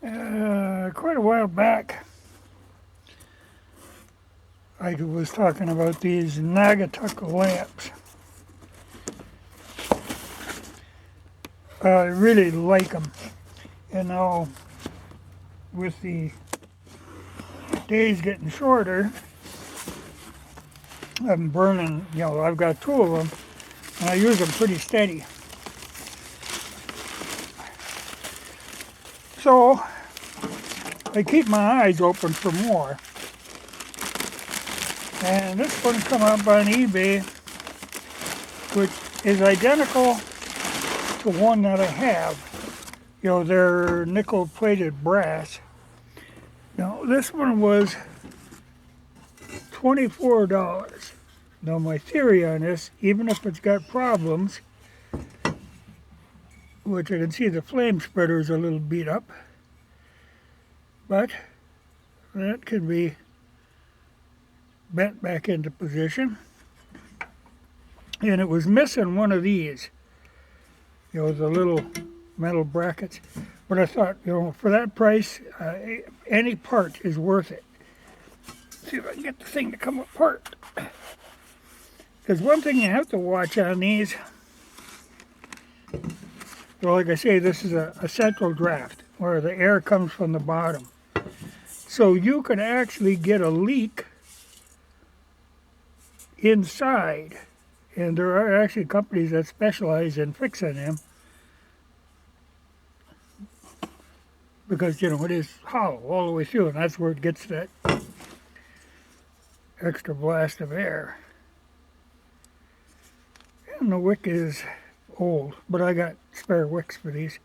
Quite a while back, I was talking about these Naugatuck lamps. I really like them. And now, with the days getting shorter, I'm burning, I've got two of them, and I use them pretty steady. So, I keep my eyes open for more. And this one come up on eBay, which is identical to one that I have. They're nickel-plated brass. Now, this one was $24. Now, my theory on this, even if it's got problems, which I can see the flame spreader is a little beat up, but that can be bent back into position. And it was missing one of these, the little metal brackets. But I thought, for that price, any part is worth it. See if I can get the thing to come apart. Because one thing you have to watch on these, like I say, this is a central draft where the air comes from the bottom. So you can actually get a leak inside. And there are actually companies that specialize in fixing them. Because, it is hollow all the way through, and that's where it gets that extra blast of air. And the wick is old, but I got spare wicks for these.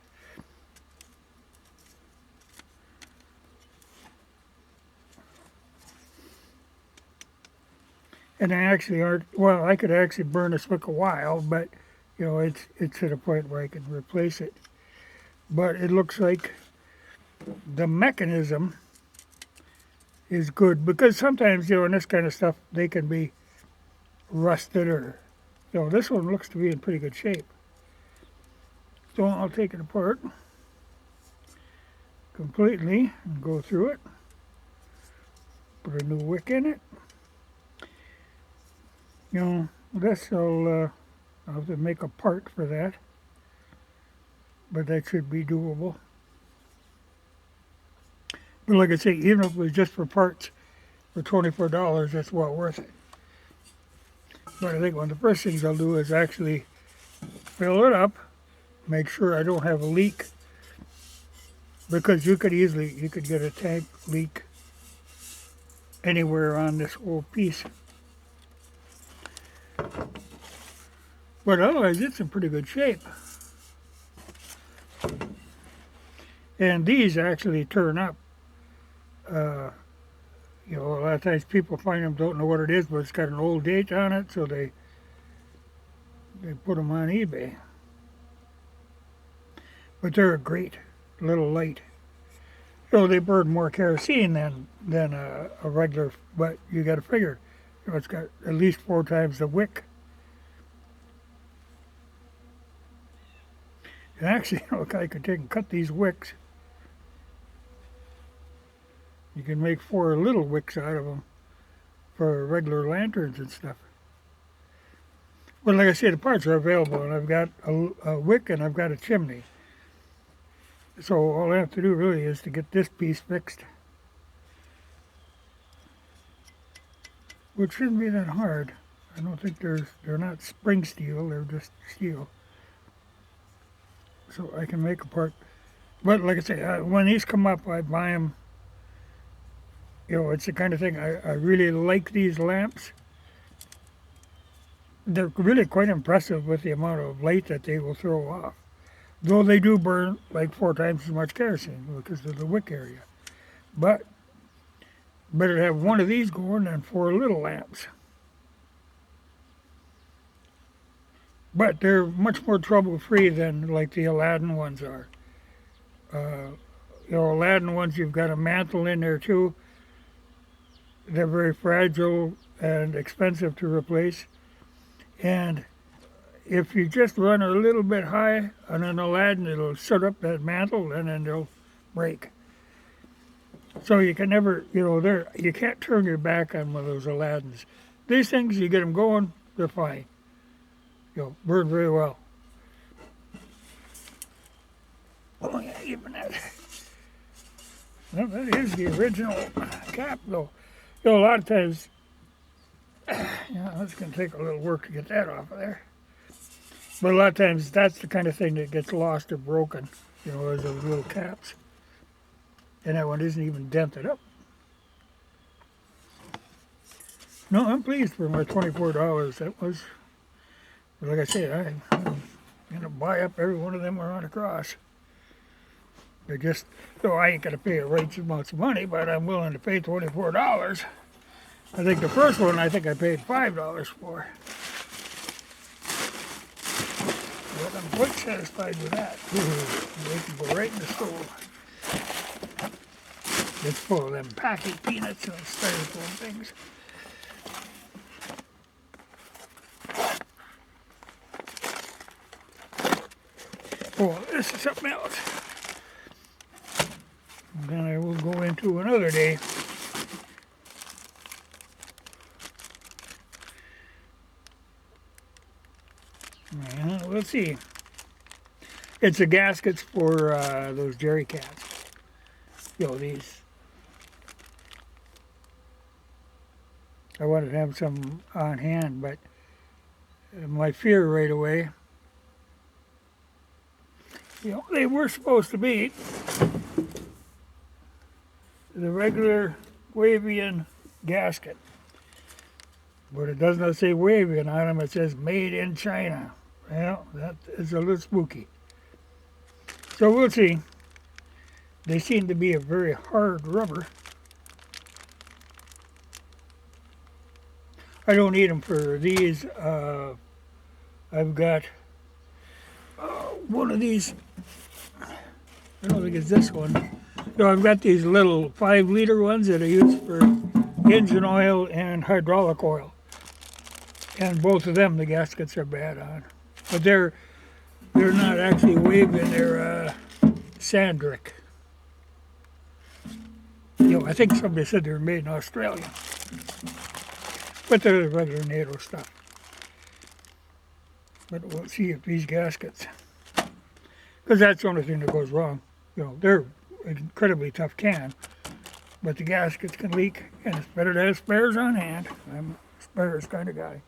And they actually aren't, well, I could actually burn this wick a while, but, it's at a point where I can replace it. But it looks like the mechanism is good, because sometimes, in this kind of stuff, they can be rusted or, this one looks to be in pretty good shape. So I'll take it apart completely and go through it. Put a new wick in it. This I'll have to make a part for that, but that should be doable. But like I say, even if it was just for parts for $24, that's well worth it. But I think one of the first things I'll do is actually fill it up, make sure I don't have a leak, because you could get a tank leak anywhere on this whole piece. But otherwise, it's in pretty good shape. And these actually turn up. A lot of times people find them, don't know what it is, but it's got an old date on it, so they put them on eBay. But they're a great little light. They burn more kerosene than a regular, but you got to figure, it's got at least 4 times the wick. And actually, I could take and cut these wicks. You can make 4 little wicks out of them for regular lanterns and stuff. But like I say, the parts are available, and I've got a wick and I've got a chimney. So all I have to do really is to get this piece fixed, which shouldn't be that hard. I don't think they're not spring steel, they're just steel. So I can make a part. But like I say, when these come up, I buy them. It's the kind of thing, I really like these lamps. They're really quite impressive with the amount of light that they will throw off. Though they do burn like 4 times as much kerosene because of the wick area. But better to have one of these going than 4 little lamps. But they're much more trouble-free than like the Aladdin ones are. Aladdin ones, you've got a mantle in there too. They're very fragile and expensive to replace. And if you just run a little bit high on an Aladdin, it'll shut up that mantle and then they'll break. So you can never, you can't turn your back on one of those Aladdins. These things, you get them going, they're fine. Burn very well. Oh yeah, even that. Well, that is the original cap, though. A lot of times, it's going to take a little work to get that off of there. But a lot of times, that's the kind of thing that gets lost or broken, as those little caps. And that one isn't even dented up. No, I'm pleased for my $24. That was, like I said, I'm going to buy up every one of them around across. They're just, so I ain't going to pay a right amounts of money, but I'm willing to pay $24. I think the first one, I think I paid $5 for. But I'm quite satisfied with that. They can go right in the stove. It's full of them packing peanuts and styrofoam things. Oh, this is something else. And then I will go into another day. Let's see. It's the gaskets for those jerry cats. These. I wanted to have some on hand, but my fear right away, they were supposed to be the regular Wavian gasket. But it does not say Wavian on them, it says made in China. Well, that is a little spooky. So we'll see. They seem to be a very hard rubber. I don't need them for these. I've got one of these. I don't think it's this one. No, I've got these little 5-liter ones that I use for engine oil and hydraulic oil. And both of them, the gaskets are bad on. But they're not actually Wavian, they're Sandrick. I think somebody said they were made in Australia. But they're the regular NATO stuff. But we'll see if these gaskets, because that's the only thing that goes wrong. They're an incredibly tough can, but the gaskets can leak, and it's better to have spares on hand. I'm a spares kind of guy.